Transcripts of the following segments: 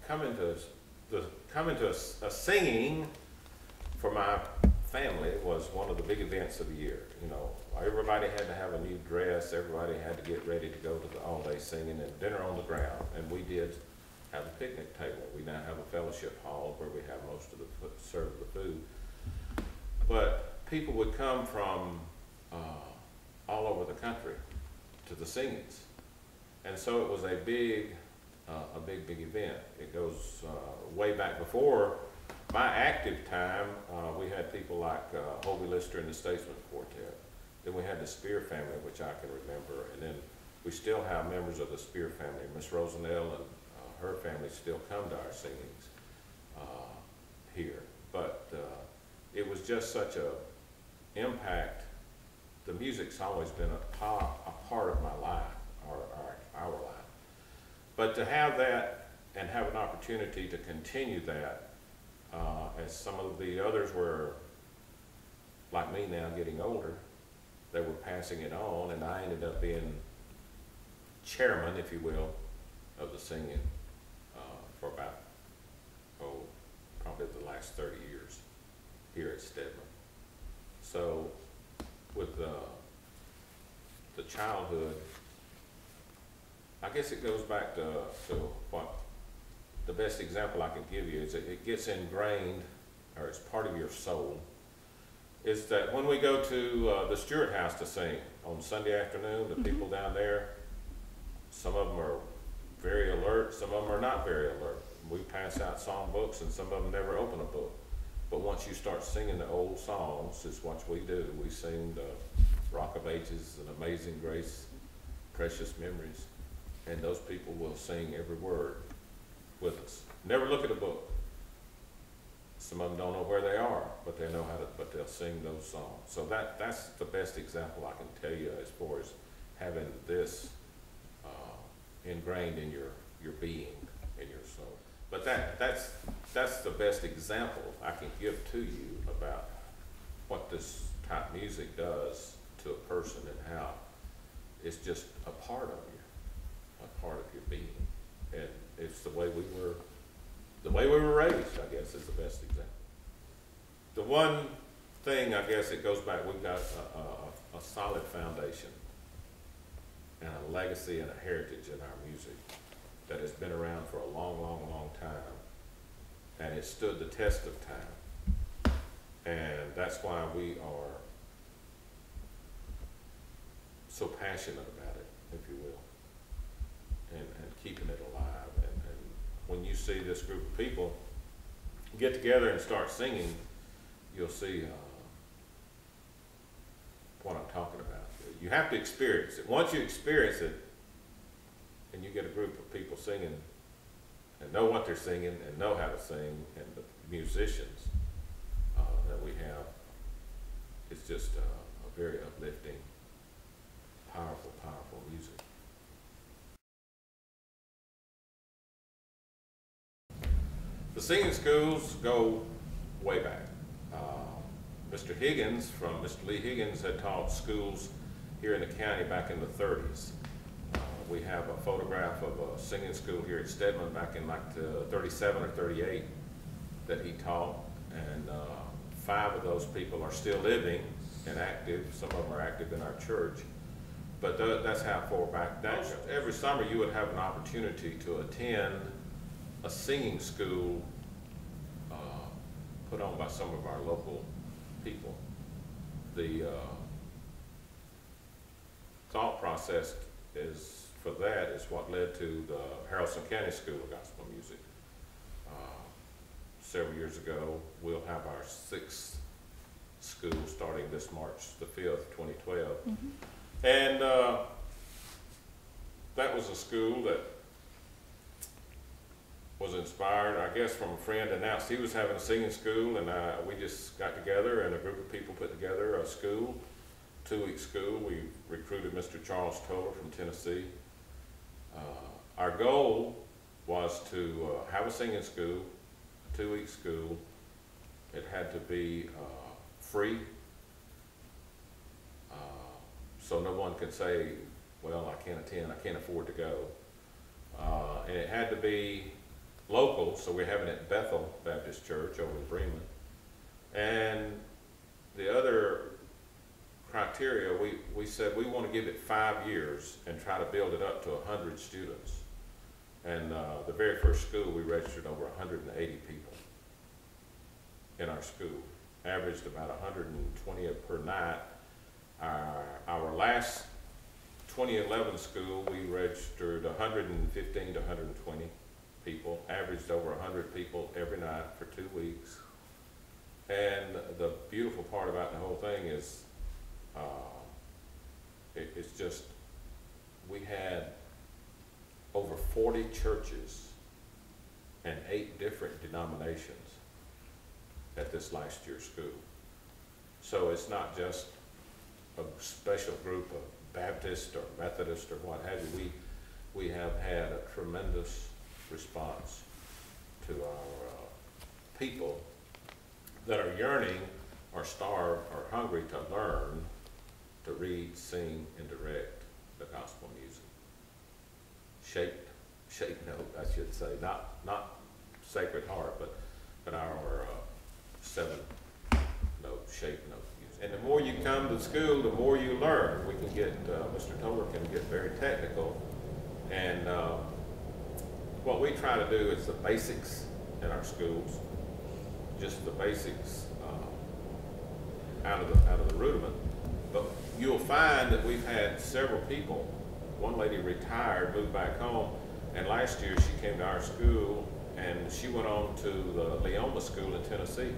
coming to a singing for my family was one of the big events of the year. You know, everybody had to have a new dress. Everybody had to get ready to go to the all-day singing and dinner on the ground. And we did have a picnic table. We now have a fellowship hall where we have most of the serve the food. But people would come from all over the country to the singings, and so it was a big event. It goes way back before my active time. We had people like Hovey Lister and the Statesman Quartet. Then we had the Spear family, which I can remember, and then we still have members of the Spear family. Miss Rosanelle and her family still come to our singings here. But it was just such a impact. The music's always been a part of my life, our life. But to have that and have an opportunity to continue that, as some of the others were, like me now, getting older, they were passing it on, and I ended up being chairman, if you will, of the singing for about, probably the last 30 years here at Stedman. So with the childhood, I guess it goes back to what the best example I can give you is it gets ingrained, or it's part of your soul, is that when we go to the Stewart House to sing on Sunday afternoon, the people down there, some of them are very alert, some of them are not very alert. We pass out song books and some of them never open a book. But once you start singing the old songs, is what we do. We sing the Rock of Ages and Amazing Grace, Precious Memories, and those people will sing every word with us. Never look at a book. Some of them don't know where they are, but they know how to, but they'll sing those songs. So that's the best example I can tell you as far as having this ingrained in your being, in your soul. But that's the best example I can give to you about what this type of music does to a person and how it's just a part of you, a part of your being. And it's the way we were raised, I guess, is the best example. The one thing, I guess, it goes back, we've got a solid foundation and a legacy and a heritage in our music that has been around for a long, long, long time, and it stood the test of time. And that's why we are so passionate about it, if you will, and keeping it alive. And when you see this group of people get together and start singing, you'll see what I'm talking about. You have to experience it. Once you experience it, and you get a group of people singing and know what they're singing and know how to sing, and the musicians that we have, it's just a very uplifting, powerful, powerful music. The singing schools go way back. Mr. Higgins, Mr. Lee Higgins, had taught schools here in the county back in the 30s. We have a photograph of a singing school here at Stedman back in like 37 or 38 that he taught, and 5 of those people are still living and active. Some of them are active in our church, but that's how far back that goes. Every summer you would have an opportunity to attend a singing school put on by some of our local people. The thought process for that is what led to the Haralson County School of Gospel Music. Several years ago, we'll have our 6th school starting this March the 5th, 2012. And that was a school that was inspired, I guess, from a friend announced he was having a singing school, and we just got together and a group of people put together a school, 2-week school. We recruited Mr. Charles Toller from Tennessee. Our goal was to have a singing school, a 2-week school. It had to be free, so no one could say, well, I can't attend, I can't afford to go. And it had to be local, so we're having it at Bethel Baptist Church over in Bremen. And the other criteria, we said we want to give it 5 years and try to build it up to 100 students. And the very first school, we registered over 180 people in our school, averaged about 120 per night. Our last 2011 school, we registered 115 to 120 people, averaged over 100 people every night for 2 weeks. And the beautiful part about the whole thing is, it's just, we had over 40 churches and 8 different denominations at this last year's school. So it's not just a special group of Baptist or Methodist or what have you. We have had a tremendous response to our people that are yearning or starved or hungry to learn to read, sing, and direct the gospel music. Shaped note, I should say, not Sacred Heart, but our 7-note, shaped note music. And the more you come to school, the more you learn. We can get, Mr. Toller can get very technical, and what we try to do is the basics in our schools, just the basics out of the rudiment. But you'll find that we've had several people. One lady retired, moved back home, and last year she came to our school and she went on to the Leoma School in Tennessee,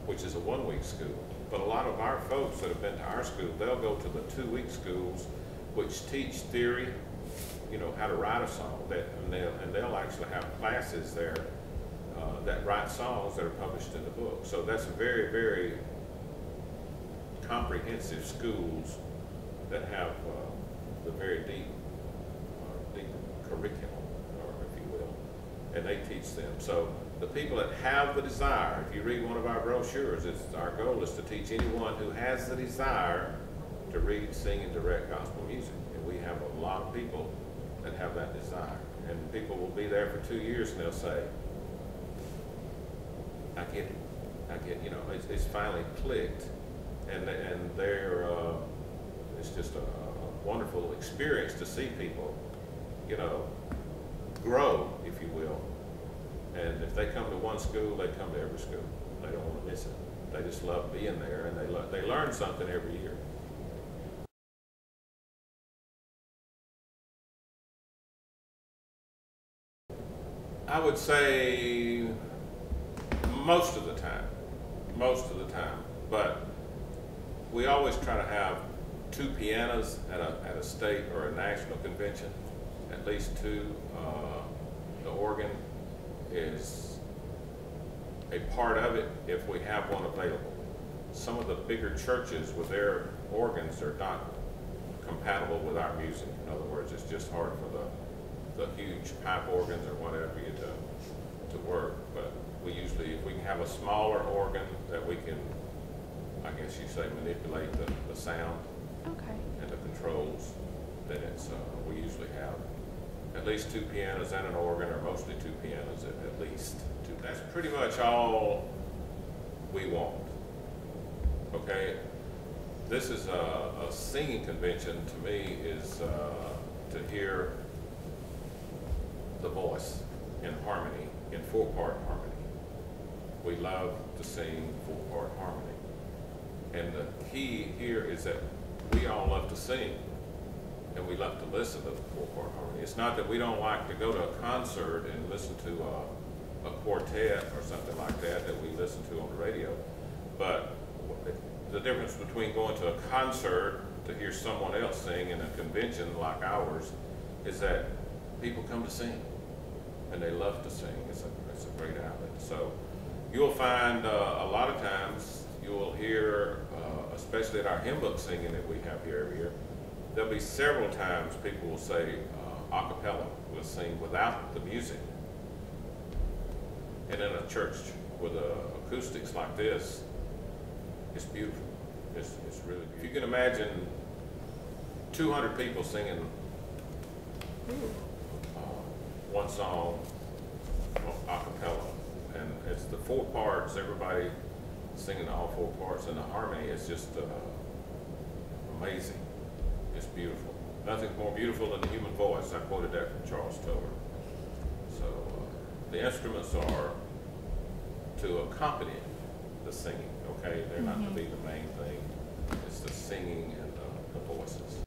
which is a 1-week school. But a lot of our folks that have been to our school, they'll go to the 2-week schools, which teach theory, you know, how to write a song, and they'll actually have classes there that write songs that are published in the book. So that's a very, very comprehensive schools that have the very deep curriculum, or if you will, and they teach them. So the people that have the desire, if you read one of our brochures, our goal is to teach anyone who has the desire to read, sing, and direct gospel music. And we have a lot of people that have that desire. And people will be there for 2 years and they'll say, I get it, you know, it's finally clicked. And they're, it's just a wonderful experience to see people, you know, grow, if you will. And if they come to one school, they come to every school. They don't want to miss it. They just love being there, and they learn something every year. I would say most of the time, but we always try to have 2 pianos at a state or a national convention, at least 2. The organ is a part of it if we have one available. Some of the bigger churches with their organs are not compatible with our music. In other words, it's just hard for the huge pipe organs or whatever you to work. But we usually, if we can have a smaller organ that we can, I guess you say, manipulate the sound and the controls, then it's we usually have at least 2 pianos and an organ, or mostly 2 pianos at least. That's pretty much all we want. Okay, this is a singing convention. To me, is to hear the voice in harmony, in 4-part harmony. We love to sing 4-part harmony. And the key here is that we all love to sing, and we love to listen to the 4-part harmony. It's not that we don't like to go to a concert and listen to a quartet or something like that we listen to on the radio, but the difference between going to a concert to hear someone else sing and a convention like ours is that people come to sing, and they love to sing. It's a great outlet. So you'll find a lot of times you'll hear, especially at our hymn book singing that we have here every year, there'll be several times people will say a cappella, will sing without the music. And in a church with acoustics like this, it's beautiful. It's really beautiful. If you can imagine 200 people singing one song a cappella, and it's the 4 parts, everybody singing all 4 parts, and the harmony is just amazing. It's beautiful. Nothing's more beautiful than the human voice. I quoted that from Charles Tiller. So the instruments are to accompany the singing, okay? They're not to be the main thing. It's the singing and the voices.